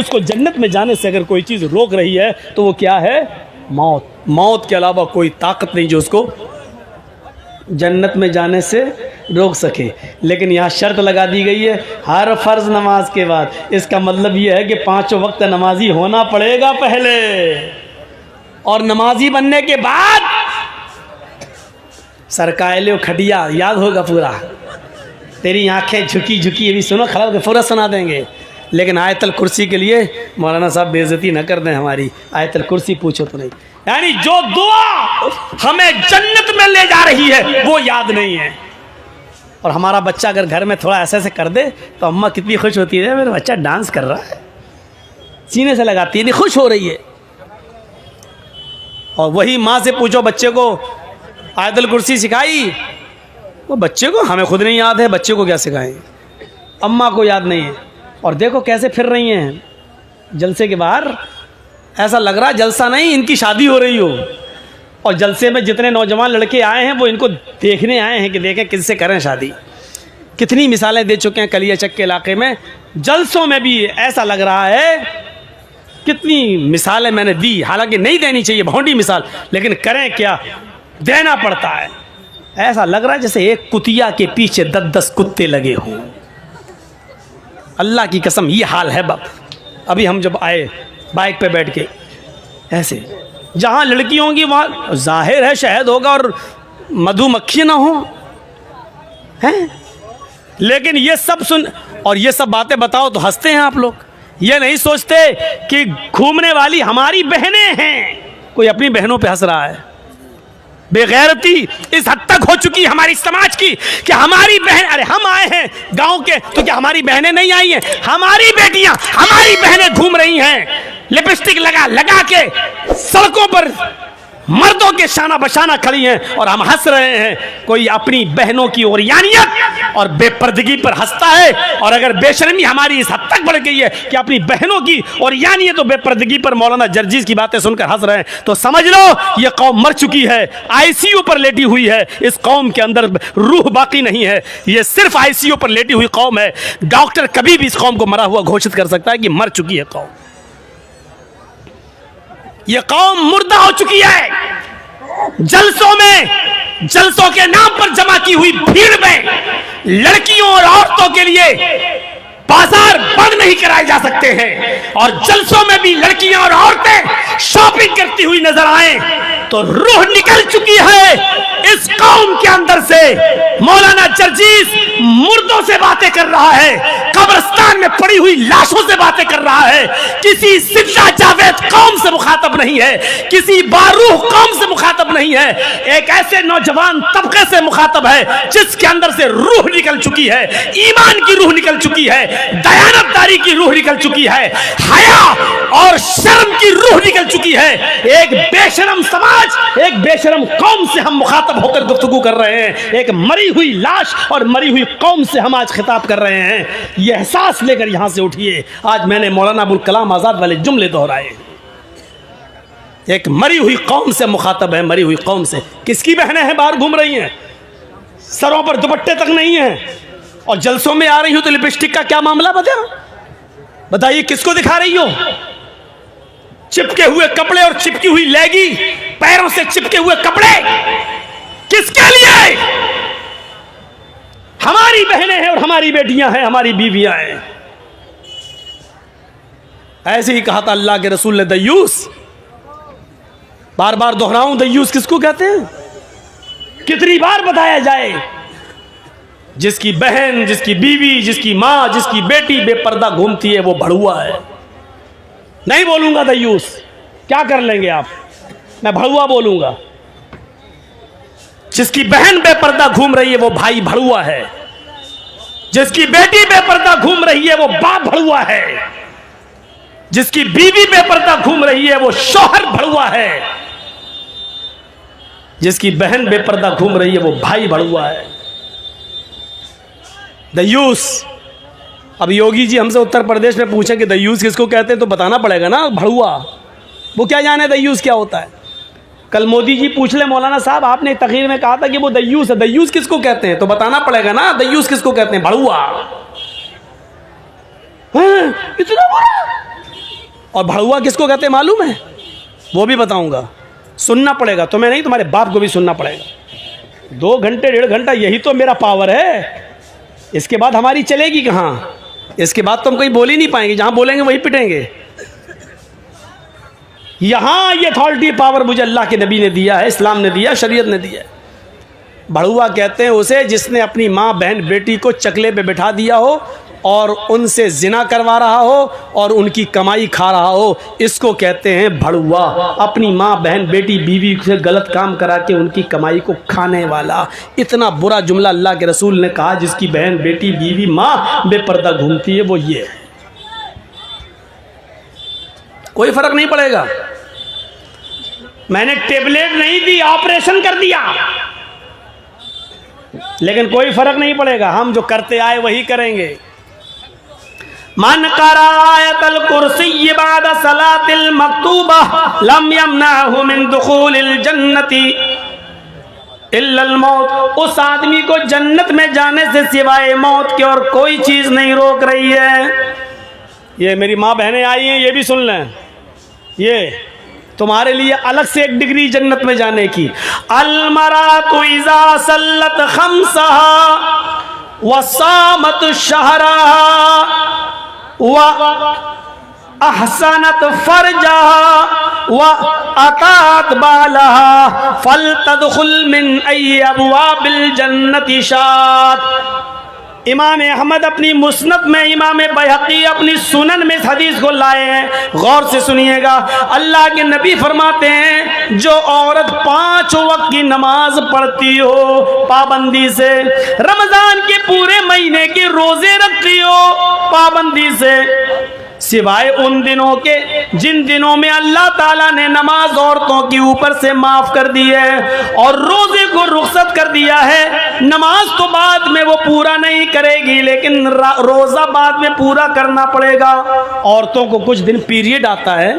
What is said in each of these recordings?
उसको जन्नत में जाने से अगर कोई चीज़ रोक रही है तो वो क्या है? मौत। मौत के अलावा कोई ताकत नहीं जो उसको जन्नत में जाने से रोक सके। लेकिन यहाँ शर्त लगा दी गई है हर फ़र्ज़ नमाज के बाद। इसका मतलब ये है कि 5 वक्त नमाजी होना पड़ेगा पहले, और नमाजी बनने के बाद सरकायले खटिया याद होगा पूरा। तेरी आंखें झुकी झुकी अभी सुनो, खड़ा होकर पूरा सुना देंगे। लेकिन आयतल कुर्सी के लिए मौलाना साहब बेइज्जती न कर दें हमारी। आयतल कुर्सी पूछो तो नहीं, यानी जो दुआ हमें जन्नत में ले जा रही है वो याद नहीं है। और हमारा बच्चा अगर घर में थोड़ा ऐसे ऐसे कर दे तो अम्मा कितनी खुश होती है, मेरा बच्चा डांस कर रहा है, सीने से लगाती है, नहीं खुश हो रही है। और वही माँ से पूछो बच्चे को आयतल कुर्सी सिखाई, वो बच्चे को हमें खुद नहीं याद है, बच्चे को क्या सिखाएं? अम्मा को याद नहीं है। और देखो कैसे फिर रही हैं जलसे के बाहर, ऐसा लग रहा है जलसा नहीं इनकी शादी हो रही हो। और जलसे में जितने नौजवान लड़के आए हैं वो इनको देखने आए हैं कि देखें किससे करें शादी। कितनी मिसालें दे चुके हैं कलियाचक के इलाके में, जलसों में भी ऐसा लग रहा है। कितनी मिसालें मैंने दी, हालांकि नहीं देनी चाहिए भौंडी मिसाल, लेकिन करें क्या, देना पड़ता है। ऐसा लग रहा है जैसे एक कुतिया के पीछे 10-10 कुत्ते लगे हों। अल्लाह की कसम ये हाल है बाप। अभी हम जब आए बाइक पे बैठ के, ऐसे जहाँ लड़की होंगी वहाँ जाहिर है शहद होगा और मधुमक्खी ना हो, हैं? लेकिन ये सब सुन और ये सब बातें बताओ तो हंसते हैं आप लोग। ये नहीं सोचते कि घूमने वाली हमारी बहनें हैं। कोई अपनी बहनों पे हंस रहा है। बेगैरती इस हद तक हो चुकी हमारी समाज की कि हमारी बहन, अरे हम आए हैं गांव के तो क्या हमारी बहनें नहीं आई हैं? हमारी बेटियां, हमारी बहनें घूम रही हैं लिपस्टिक लगा लगा के सड़कों पर, मर्दों के शाना बशाना खड़ी हैं और हम हंस रहे हैं। कोई अपनी बहनों की ओरियानियत और बेपर्दगी पर हंसता है। और अगर बेशर्मी हमारी इस हद तक बढ़ गई है कि अपनी बहनों की ओरियानियत और बेपर्दगी पर मौलाना जर्जीज की बातें सुनकर हंस रहे हैं, तो समझ लो ये कौम मर चुकी है, आईसीयू पर लेटी हुई है। इस कौम के अंदर रूह बाकी नहीं है, ये सिर्फ आईसीयू पर लेटी हुई कौम है। डॉक्टर कभी भी इस कौम को मरा हुआ घोषित कर सकता है कि मर चुकी है कौम। ये कौम मुर्दा हो चुकी है। जलसों में, जलसों के नाम पर जमा की हुई भीड़ में लड़कियों और औरतों के लिए बाजार बंद नहीं कराए जा सकते हैं। और जलसों में भी लड़कियां और औरतें शॉपिंग करती हुई नजर आए तो रूह निकल चुकी है इस कौम के अंदर से। मौलाना जर्जीस मुर्दों से बातें कर रहा है, कब्रिस्तान में पड़ी हुई लाशों से बातें कर रहा है। किसी जिंदा जावेद कौम से मुखातब नहीं है, किसी बारूह कौम से मुखातब नहीं है। एक ऐसे नौजवान तबके से मुखातब है जिसके अंदर से रूह निकल चुकी है, ईमान की रूह निकल चुकी है, दयानतदारी की रूह निकल चुकी है, हया और शर्म की रूह निकल चुकी है। एक बेशरम समाज, एक बेशरम कौम से हम मुखातब होकर गुफ्तगू कर रहे हैं। एक मरी हुई लाश और मरी हुई कौम से हम आज खिताब कर रहे हैं। यह एहसास लेकर यहां से उठिए। आज मैंने मौलाना अबुल कलाम आजाद वाले जुमले दोहराए। एक मरी हुई कौम से मुखातब है, मरी हुई कौम से। किसकी बहनें हैं बाहर घूम रही हैं, सरों पर दुपट्टे तक नहीं हैं, और जलसों में आ रही हो तो लिपस्टिक का क्या मामला बताइए किसको दिखा रही हो? चिपके हुए कपड़े और चिपकी हुई लेगी, पैरों से चिपके हुए कपड़े किसके लिए? हमारी बहनें हैं और हमारी बेटियां हैं, हमारी बीवियां हैं। ऐसे ही कहा था अल्लाह के रसूल ने दयूस। बार बार दोहराऊं दयूस किसको कहते हैं? कितनी बार बताया जाए? जिसकी बहन, जिसकी बीवी, जिसकी मां, जिसकी बेटी बेपर्दा घूमती है वो भड़ुआ है। नहीं बोलूंगा दयूस, क्या कर लेंगे आप, मैं भड़ुआ बोलूंगा। जिसकी बहन बेपर्दा घूम रही है वो भाई भड़ुआ है, जिसकी बेटी बेपर्दा घूम रही है वो बाप भड़ुआ है, जिसकी बीवी बेपर्दा घूम रही है वो शौहर भड़ुआ है, जिसकी बहन बेपर्दा घूम रही है वो भाई भड़ुआ है। दयूस। अब योगी जी हमसे उत्तर प्रदेश में पूछे कि दयूस किसको कहते हैं तो बताना पड़ेगा ना, भड़ुआ। वो क्या जाने दयूस क्या होता है? कल मोदी जी पूछ ले मौलाना साहब आपने तकरीर में कहा था कि वो दयूस है, दयूस किसको कहते हैं तो बताना पड़ेगा ना, दयूस किसको कहते हैं? भड़ुआ। इतना बुरा और भड़ुआ किसको कहते हैं मालूम है? वो भी बताऊंगा, सुनना पड़ेगा, तुम्हें नहीं तुम्हारे बाप को भी सुनना पड़ेगा। 2 घंटे 1.5 घंटा यही तो मेरा पावर है, इसके बाद हमारी चलेगी कहाँ? इसके बाद तो हम कहीं बोल ही नहीं पाएंगे, जहाँ बोलेंगे वहीं पिटेंगे। यहाँ ये अथॉरिटी पावर मुझे अल्लाह के नबी ने दिया है, इस्लाम ने दिया, शरीयत ने दिया है। भड़ुआ कहते हैं उसे जिसने अपनी माँ बहन बेटी को चकले पे बिठा दिया हो और उनसे जिना करवा रहा हो और उनकी कमाई खा रहा हो, इसको कहते हैं भड़ुआ। अपनी माँ बहन बेटी बीवी से गलत काम करा के उनकी कमाई को खाने वाला। इतना बुरा जुमला अल्लाह के रसूल ने कहा, जिसकी बहन बेटी बीवी माँ बेपर्दा घूमती है, वो ये है। कोई फर्क नहीं पड़ेगा। मैंने टेबलेट नहीं दी, ऑपरेशन कर दिया, लेकिन कोई फर्क नहीं पड़ेगा। हम जो करते आए वही करेंगे। मन करायतल कुर्सी बाद सलातिल मक्तूबा लम यमनाहु मिन दुखूलिल जन्नति इल्लल मौत। उस आदमी को जन्नत में जाने से सिवाय मौत की और कोई चीज नहीं रोक रही है। ये मेरी माँ बहनें आई हैं, ये भी सुन लें, ये तुम्हारे लिए अलग से 1 डिग्री जन्नत में जाने की। अलमरातु इज़ा सल्लत खम्सहा व सामत शहरहा व अहसनत फरजहा व अतात बालहा फलतदखुल मिन अय्यि अबवाबिल जन्नति शात। इमाम अहमद अपनी मुस्नद में, इमाम बैहक़ी अपनी सुनन में इस हदीस को लाए हैं। गौर से सुनिएगा। अल्लाह के नबी फरमाते हैं, जो औरत 5 वक्त की नमाज पढ़ती हो पाबंदी से, रमज़ान के पूरे महीने के रोज़े रखती हो पाबंदी से, सिवाय उन दिनों के जिन दिनों में अल्लाह ताला ने नमाज औरतों के ऊपर से माफ़ कर दी है और रोज़े को रुख्सत कर दिया है। नमाज तो बाद में वो पूरा नहीं करेगी, लेकिन रोज़ा बाद में पूरा करना पड़ेगा। औरतों को कुछ दिन पीरियड आता है,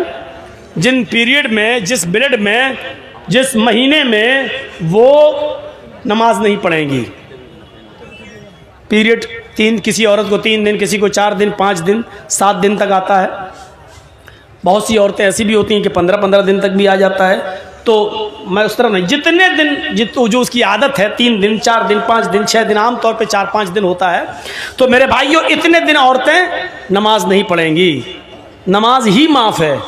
जिन पीरियड में, जिस पीरियड में, जिस महीने में वो नमाज नहीं पढ़ेंगी। पीरियड किसी औरत को 3 दिन, किसी को 4 दिन, 5 दिन, 7 दिन तक आता है। बहुत सी औरतें ऐसी भी होती हैं कि 15-15 दिन तक भी आ जाता है। तो मैं उस तरह नहीं, जितने दिन जो उसकी आदत है, 3 दिन, 4 दिन, 5 दिन, 6 दिन, आमतौर पे 4-5 दिन होता है। तो मेरे भाइयों, इतने दिन औरतें नमाज नहीं पढ़ेंगी। नमाज ही माफ़ है,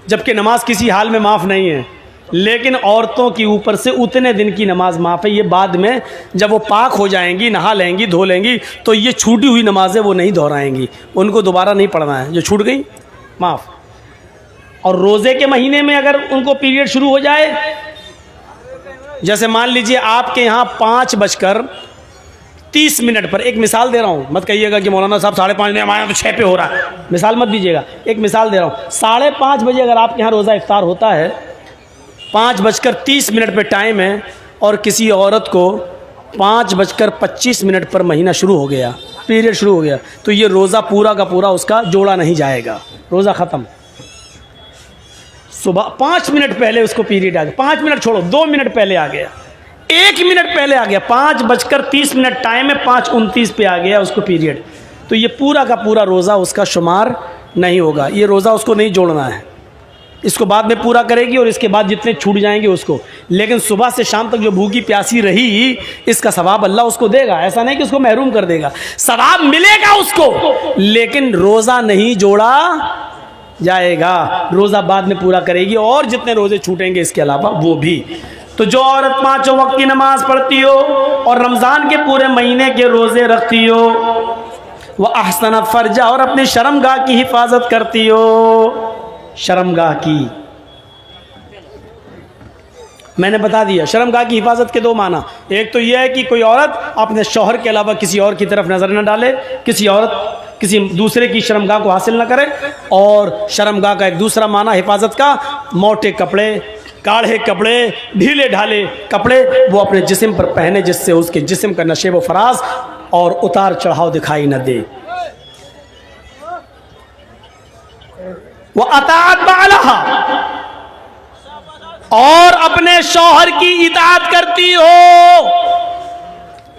जबकि नमाज किसी हाल में माफ़ नहीं है, लेकिन औरतों के ऊपर से उतने दिन की नमाज माफ़ है। ये बाद में जब वो पाक हो जाएंगी, नहा लेंगी, धो लेंगी, तो ये छूटी हुई नमाजें वो नहीं दोहराएंगी, उनको दोबारा नहीं पढ़ना है। जो छूट गई माफ़। और रोज़े के महीने में अगर उनको पीरियड शुरू हो जाए, जैसे मान लीजिए आपके यहाँ 5:30 पर, एक मिसाल दे रहा हूँ, मत कहिएगा कि मौलाना साहब 5:30 ने, हमारे यहाँ तो 6 पे हो रहा है, मिसाल मत दीजिएगा, एक मिसाल दे रहा हूँ। 5:30 बजे अगर आपके यहाँ रोज़ा इफ्तार होता है, 5:30 पे टाइम है, और किसी औरत को 5:25 पर महीना शुरू हो गया, पीरियड शुरू हो गया, तो ये रोज़ा पूरा का पूरा उसका जोड़ा नहीं जाएगा, रोज़ा ख़त्म। सुबह 5 मिनट पहले उसको पीरियड आ गया, 5 मिनट छोड़ो, 2 मिनट पहले आ गया, 1 मिनट पहले आ गया, 5:30 टाइम है, 5:29 पे आ गया उसको पीरियड, तो ये पूरा का पूरा रोज़ा उसका शुमार नहीं होगा। ये रोज़ा उसको नहीं जोड़ना है, इसको बाद में पूरा करेगी और इसके बाद जितने छूट जाएंगे उसको। लेकिन सुबह से शाम तक जो भूखी प्यासी रही, इसका सवाब अल्लाह उसको देगा। ऐसा नहीं कि उसको महरूम कर देगा, सवाब मिलेगा उसको, लेकिन रोज़ा नहीं जोड़ा जाएगा। रोज़ा बाद में पूरा करेगी और जितने रोज़े छूटेंगे इसके अलावा वो भी। तो जो औरत 5 वक्त की नमाज पढ़ती हो और रमज़ान के पूरे महीने के रोज़े रखती हो, वह अहसनत फरजा, और अपनी शर्मगाह की हिफाजत करती हो। शर्मगाह की मैंने बता दिया, शर्मगाह की हिफाजत के 2 माना। एक तो यह है कि कोई औरत अपने शौहर के अलावा किसी और की तरफ नज़र न डाले, किसी औरत किसी दूसरे की शर्मगाह को हासिल न करे। और शर्मगाह का एक दूसरा माना हिफाजत का, मोटे कपड़े, गाढ़े कपड़े, ढीले ढाले कपड़े वो अपने जिस्म पर पहने, जिससे उसके जिस्म का नशेब व फराज और उतार चढ़ाव दिखाई न दे। वो अताअत बालहा, और अपने शौहर की इताअत करती हो।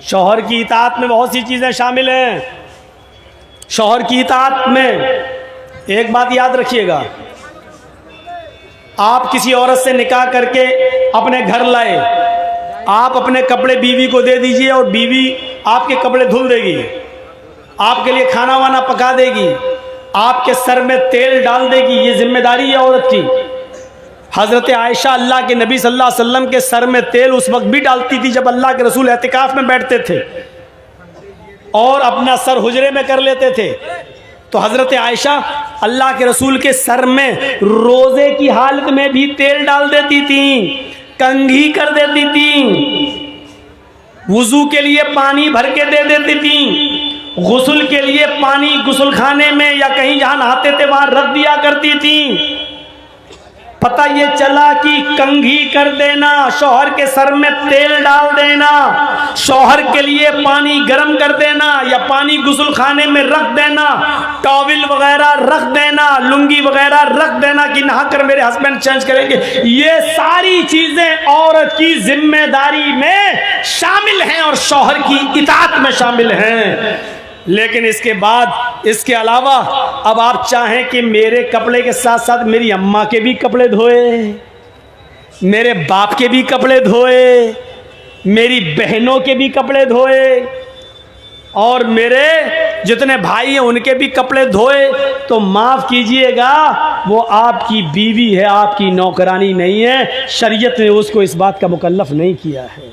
शौहर की इताअत में बहुत सी चीजें शामिल हैं। शौहर की इताअत में एक बात याद रखिएगा, आप किसी औरत से निकाह करके अपने घर लाए, आप अपने कपड़े बीवी को दे दीजिए और बीवी आपके कपड़े धुल देगी, आपके लिए खाना वाना पका देगी, आपके सर में तेल डाल देगी। ये जिम्मेदारी है औरत की। हज़रत आयशा अल्लाह के नबी सल्लल्लाहु अलैहि वसल्लम के सर में तेल उस वक्त भी डालती थी जब अल्लाह के रसूल एतिकाफ में बैठते थे और अपना सर हुजरे में कर लेते थे। तो हज़रत आयशा अल्लाह के रसूल के सर में रोज़े की हालत में भी तेल डाल देती थी, कंघी कर देती थी, वुज़ू के लिए पानी भर के दे देती थी, गुस्ल के लिए पानी गुस्ल खाने में या कहीं जहाँ नहाते थे वहाँ रख दिया करती थी। पता ये चला कि कंघी कर देना, शौहर के सर में तेल डाल देना, शौहर के लिए पानी गर्म कर देना या पानी गुस्ल खाने में रख देना, टॉवल वगैरह रख देना, लुंगी वगैरह रख देना कि नहाकर मेरे हस्बैंड चेंज करेंगे, ये सारी चीजें औरत की जिम्मेदारी में शामिल हैं और शौहर की इताअत में शामिल हैं। लेकिन इसके बाद, इसके अलावा अब आप चाहें कि मेरे कपड़े के साथ साथ मेरी अम्मा के भी कपड़े धोए, मेरे बाप के भी कपड़े धोए, मेरी बहनों के भी कपड़े धोए और मेरे जितने भाई हैं उनके भी कपड़े धोए, तो माफ़ कीजिएगा वो आपकी बीवी है, आपकी नौकरानी नहीं है। शरीयत ने उसको इस बात का मुकल्लफ नहीं किया है।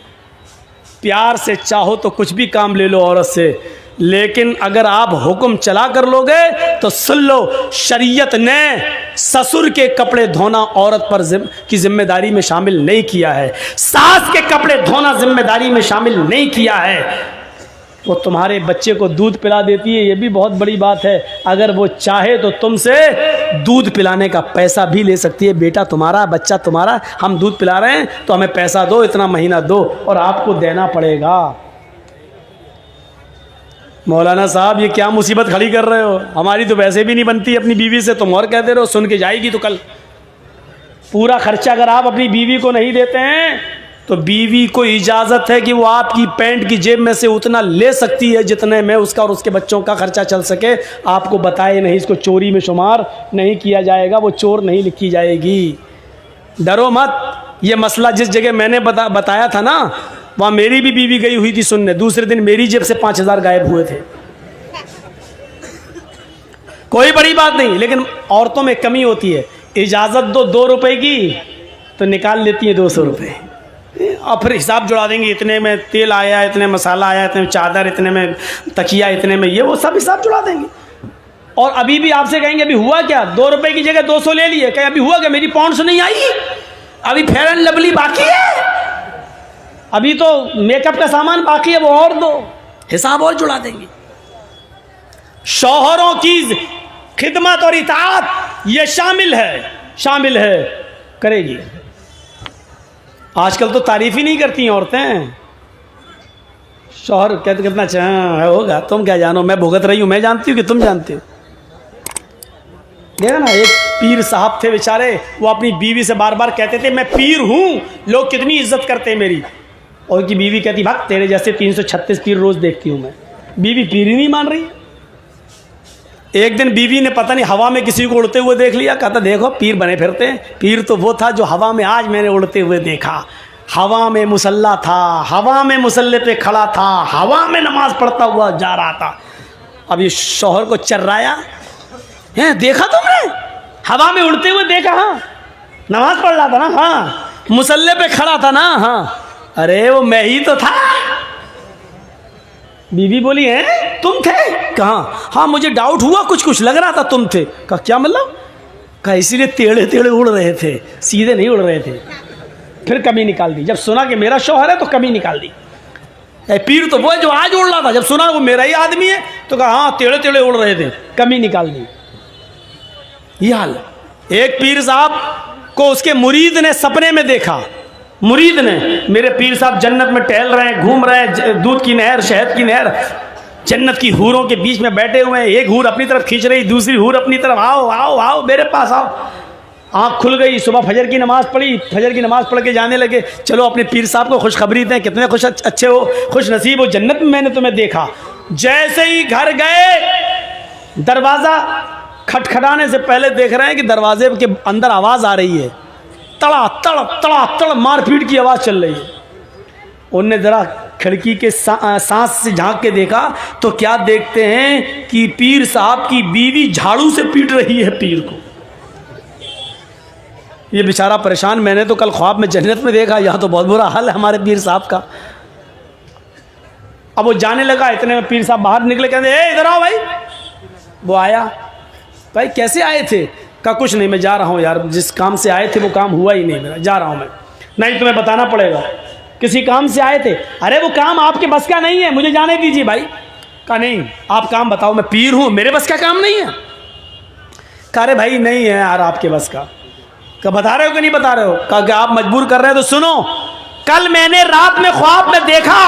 प्यार से चाहो तो कुछ भी काम ले लो औरत से, लेकिन अगर आप हुक्म चला कर लोगे तो सुन लो, शरीयत ने ससुर के कपड़े धोना औरत पर की जिम्मेदारी में शामिल नहीं किया है, सास के कपड़े धोना जिम्मेदारी में शामिल नहीं किया है। वो तुम्हारे बच्चे को दूध पिला देती है, ये भी बहुत बड़ी बात है। अगर वो चाहे तो तुमसे दूध पिलाने का पैसा भी ले सकती है। बेटा तुम्हारा, बच्चा तुम्हारा, हम दूध पिला रहे हैं तो हमें पैसा दो, इतना महीना दो, और आपको देना पड़ेगा। मौलाना साहब ये क्या मुसीबत खड़ी कर रहे हो, हमारी तो वैसे भी नहीं बनती अपनी बीवी से, तुम और कह दे रहे हो सुन के जाएगी तो कल। पूरा खर्चा अगर आप अपनी बीवी को नहीं देते हैं तो बीवी को इजाज़त है कि वो आपकी पैंट की जेब में से उतना ले सकती है जितने में उसका और उसके बच्चों का खर्चा चल सके। आपको बताए नहीं, इसको चोरी में शुमार नहीं किया जाएगा, वो चोर नहीं लिखी जाएगी। डरो मत। ये मसला जिस जगह मैंने बताया था ना, वहाँ मेरी भी बीवी गई हुई थी सुनने, दूसरे दिन मेरी जेब से 5,000 गायब हुए थे। कोई बड़ी बात नहीं, लेकिन औरतों में कमी होती है। इजाज़त दो 2 रुपए की तो निकाल लेती है 200 रुपये, और फिर हिसाब जुड़ा देंगे, इतने में तेल आया, इतने मसाला आया, इतने में चादर, इतने में तकिया, इतने में ये, वो सब हिसाब जुड़ा देंगे। और अभी भी आपसे कहेंगे अभी हुआ क्या, 2 रुपए की जगह 200 ले लिए, कहे अभी हुआ क्या, मेरी पाउंड्स नहीं आई, अभी फेयर एंड लवली बाकी है, अभी तो मेकअप का सामान बाकी है, वो और दो, हिसाब और जुड़ा देंगे। शौहरों की खिदमत और इताअत ये शामिल है, करेगी। आजकल तो तारीफ ही नहीं करती औरतें। शौहर कहते कितना अच्छा होगा, तुम क्या जानो, मैं भुगत रही हूँ, मैं जानती हूँ कि तुम जानते हो। देखा ना, एक पीर साहब थे बेचारे, वो अपनी बीवी से बार बार कहते थे मैं पीर हूँ, लोग कितनी इज्जत करते हैं मेरी, और उनकी बीवी कहती भाग, तेरे जैसे 336 पीर रोज़ देखती हूँ मैं। बीवी पीर ही नहीं मान रही है। एक दिन बीवी ने पता नहीं हवा में किसी को उड़ते हुए देख लिया, कहता देखो पीर बने फिरते हैं। पीर तो वो था जो हवा में आज मैंने उड़ते हुए देखा, हवा में मुसल्ला था, हवा में मुसल्ले पे खड़ा था, हवा में नमाज पढ़ता हुआ जा रहा था। अब ये शौहर को चर्राया, हैं देखा तुमने, हवा में उड़ते हुए देखा, हाँ नमाज पढ़ रहा था ना, हाँ मुसल्ले पे खड़ा था ना, हाँ अरे वो मैं ही तो था। बीवी बोली है तुम थे, कहाँ, हाँ मुझे डाउट हुआ, कुछ लग रहा था तुम थे। कहा क्या मतलब, कहा इसीलिए टेढ़े टेढ़े उड़ रहे थे, सीधे नहीं उड़ रहे थे। फिर कमी निकाल दी, जब सुना कि मेरा शौहर है तो कमी निकाल दी। पीर तो वो है जो आज उड़ रहा था, जब सुना वो मेरा ही आदमी है तो कहा हाँ टेढ़े टेढ़े उड़ रहे थे, कमी निकाल दी। ये हाल। एक पीर साहब को उसके मुरीद ने सपने में देखा, मुरीद ने, मेरे पीर साहब जन्नत में टहल रहे हैं, घूम रहे हैं, दूध की नहर, शहद की नहर, जन्नत की हूरों के बीच में बैठे हुए हैं। एक हूर अपनी तरफ खींच रही, दूसरी हूर अपनी तरफ, आओ आओ आओ मेरे पास आओ। आँख खुल गई, सुबह फजर की नमाज़ पढ़ी, फजर की नमाज़ पढ़ के जाने लगे, चलो अपने पीर साहब को खुशखबरी दें, कितने अच्छे हो, खुश नसीब हो, जन्नत में मैंने तुम्हें देखा। जैसे ही घर गए, दरवाज़ा खटखटाने से पहले देख रहे हैं कि दरवाजे के अंदर आवाज़ आ रही है, तड़ा तड़ तड़ा तड़ मारपीट की आवाज़ चल रही है। उनने ज़रा खिड़की के सांस से झांक के देखा तो क्या देखते हैं कि पीर साहब की बीवी झाड़ू से पीट रही है पीर को। ये बेचारा परेशान। मैंने तो कल ख्वाब में जन्नत में देखा, यहाँ तो बहुत बुरा हाल है हमारे पीर साहब का। अब वो जाने लगा, इतने में पीर साहब बाहर निकले, कहते ए इधर आओ भाई। वो आया, भाई कैसे आए थे? कहा कुछ नहीं, मैं जा रहा हूँ यार, जिस काम से आए थे वो काम हुआ ही नहीं मेरा, जा रहा हूँ मैं। नहीं तुम्हें बताना पड़ेगा, किसी काम से आए थे? अरे वो काम आपके बस का नहीं है, मुझे जाने दीजिए भाई। कहा नहीं आप काम बताओ, मैं पीर हूँ, मेरे बस का काम नहीं है। कहा अरे भाई नहीं है यार आपके बस का। कहा बता रहे हो कि नहीं बता रहे हो? कहा कि आप मजबूर कर रहे हो तो सुनो, कल मैंने रात में ख्वाब में देखा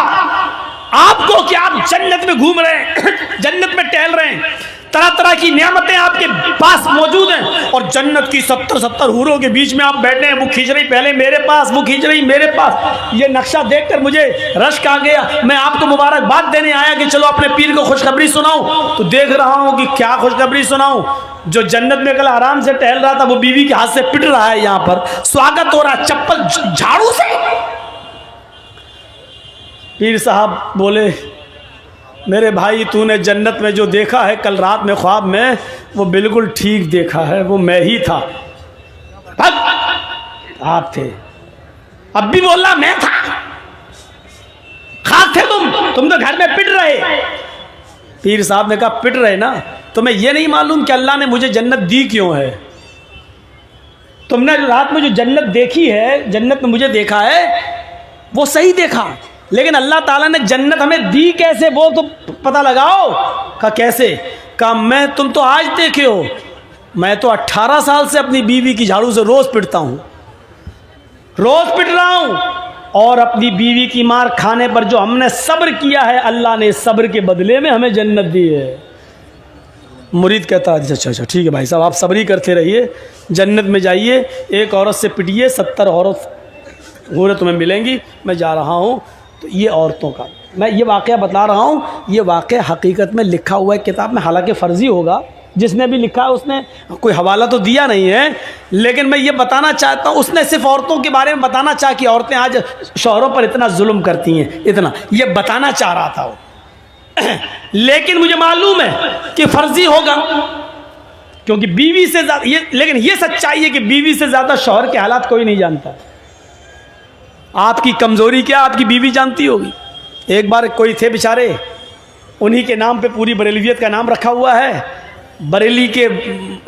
आपको कि आप जन्नत में घूम रहे हैं, जन्नत में टहल रहे हैं, तरह तरह की नियामतें आपके पास मौजूद हैं और जन्नत की 70 हूरों के बीच में आप बैठे हैं। वो खींच रही पहले मेरे पास, वो खींच रही मेरे पास। ये नक्शा देखकर मुझे रश्क आ गया। मैं आपको मुबारकबाद देने आया कि चलो अपने पीर को खुशखबरी सुनाऊं। तो देख रहा हूं कि क्या खुशखबरी सुनाऊं। जो जन्नत में कल आराम से टहल रहा था वो बीवी के हाथ से पिट रहा है, यहाँ पर स्वागत हो रहा है चप्पल झाड़ू से। पीर साहब बोले मेरे भाई तूने जन्नत में जो देखा है कल रात में ख्वाब में, वो बिल्कुल ठीक देखा है, वो मैं ही था। आप थे? अब भी बोल रहा मैं था? खाक थे तुम तो घर में पिट रहे। पीर साहब ने कहा पिट रहे ना, तुम्हें यह नहीं मालूम कि अल्लाह ने मुझे जन्नत दी क्यों है? तुमने रात में जो जन्नत देखी है, जन्नत में मुझे देखा है, वो सही देखा, लेकिन अल्लाह ताला ने जन्नत हमें दी कैसे वो तो पता लगाओ। कहा कैसे? कहा मैं तुम तो आज देखे हो, मैं तो 18 साल से अपनी बीवी की झाड़ू से रोज़ पिटता हूँ, रोज़ पिट रहा हूँ। और अपनी बीवी की मार खाने पर जो हमने सब्र किया है, अल्लाह ने सब्र के बदले में हमें जन्नत दी है। मुरीद कहता है अच्छा ठीक है भाई साहब, आप सब्र ही करते रहिए, जन्नत में जाइए, एक औरत से पिटिए, 70 औरत तुम्हें मिलेंगी, मैं जा रहा हूँ। तो ये औरतों का मैं ये वाक़या बता रहा हूँ, ये वाक़या हकीकत में लिखा हुआ है किताब में, हालांकि फ़र्ज़ी होगा, जिसने भी लिखा है उसने कोई हवाला तो दिया नहीं है, लेकिन मैं ये बताना चाहता हूँ, उसने सिर्फ औरतों के बारे में बताना चाहा कि औरतें आज शौहरों पर इतना जुल्म करती हैं, इतना ये बताना चाह रहा था वो। लेकिन मुझे मालूम है कि फ़र्ज़ी होगा, क्योंकि बीवी से ज़्यादा ये, लेकिन ये सच्चाई है कि बीवी से ज़्यादा शौहर के हालात कोई नहीं जानता। आपकी कमज़ोरी क्या आपकी बीवी जानती होगी। एक बार कोई थे बेचारे, उन्हीं के नाम पे पूरी बरेलवियत का नाम रखा हुआ है। बरेली के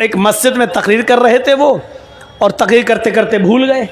एक मस्जिद में तकरीर कर रहे थे वो, और तकरीर करते करते भूल गए।